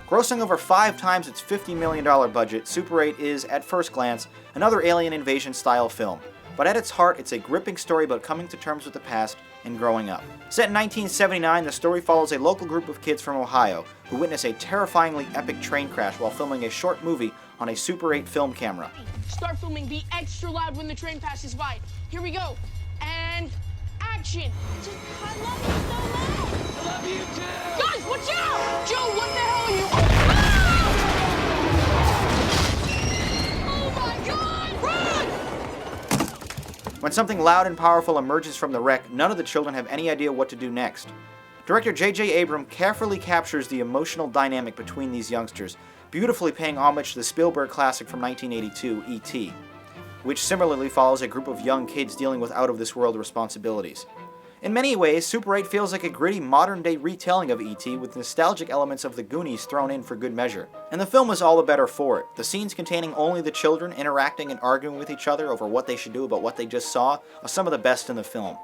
Grossing over 5 times its $50 million budget, Super 8 is, at first glance, another alien invasion-style film. But at its heart, it's a gripping story about coming to terms with the past and growing up. Set in 1979, the story follows a local group of kids from Ohio who witness a terrifyingly epic train crash while filming a short movie on a Super 8 film camera. Start filming, be extra loud when the train passes by. Here we go. And action. I love you so much. I love you too. Guys, watch out! Joe, what the hell are you? Oh my God, run! When something loud and powerful emerges from the wreck, none of the children have any idea what to do next. Director J.J. Abrams carefully captures the emotional dynamic between these youngsters, beautifully paying homage to the Spielberg classic from 1982, E.T., which similarly follows a group of young kids dealing with out-of-this-world responsibilities. In many ways, Super 8 feels like a gritty modern-day retelling of E.T. with nostalgic elements of the Goonies thrown in for good measure. And the film is all the better for it. The scenes containing only the children interacting and arguing with each other over what they should do about what they just saw are some of the best in the film.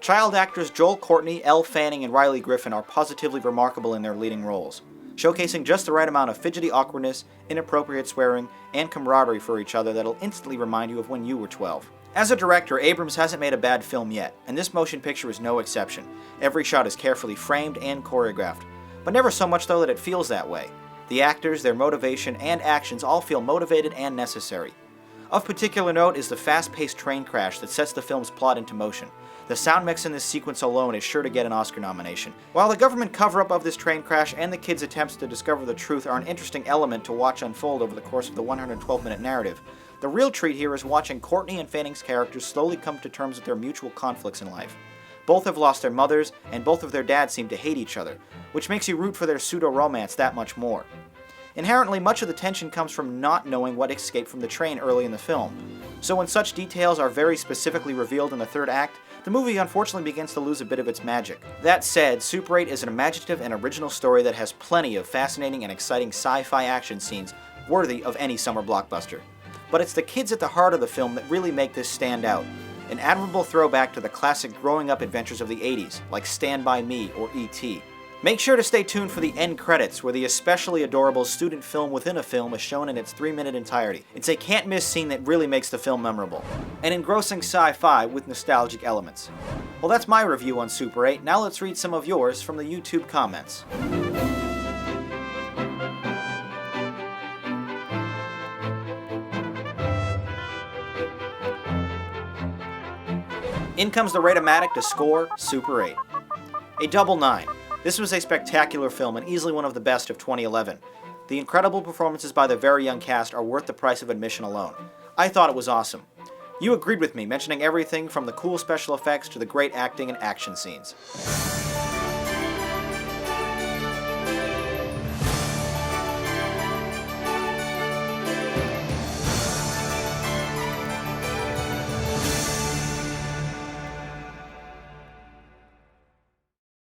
Child actors Joel Courtney, Elle Fanning, and Riley Griffin are positively remarkable in their leading roles, showcasing just the right amount of fidgety awkwardness, inappropriate swearing, and camaraderie for each other that'll instantly remind you of when you were 12. As a director, Abrams hasn't made a bad film yet, and this motion picture is no exception. Every shot is carefully framed and choreographed, but never so much though that it feels that way. The actors, their motivation, and actions all feel motivated and necessary. Of particular note is the fast-paced train crash that sets the film's plot into motion. The sound mix in this sequence alone is sure to get an Oscar nomination. While the government cover-up of this train crash and the kids' attempts to discover the truth are an interesting element to watch unfold over the course of the 112-minute narrative, the real treat here is watching Courtney and Fanning's characters slowly come to terms with their mutual conflicts in life. Both have lost their mothers, and both of their dads seem to hate each other, which makes you root for their pseudo-romance that much more. Inherently, much of the tension comes from not knowing what escaped from the train early in the film, so when such details are very specifically revealed in the third act, the movie unfortunately begins to lose a bit of its magic. That said, Super 8 is an imaginative and original story that has plenty of fascinating and exciting sci-fi action scenes worthy of any summer blockbuster. But it's the kids at the heart of the film that really make this stand out, an admirable throwback to the classic growing-up adventures of the 80s, like Stand By Me or E.T. Make sure to stay tuned for the end credits, where the especially adorable student film within a film is shown in its 3-minute entirety. It's a can't-miss scene that really makes the film memorable. An engrossing sci-fi with nostalgic elements. Well, that's my review on Super 8. Now let's read some of yours from the YouTube comments. In comes the Rate-O-Matic to score Super 8. A double 9. This was a spectacular film and easily one of the best of 2011. The incredible performances by the very young cast are worth the price of admission alone. I thought it was awesome. You agreed with me, mentioning everything from the cool special effects to the great acting and action scenes.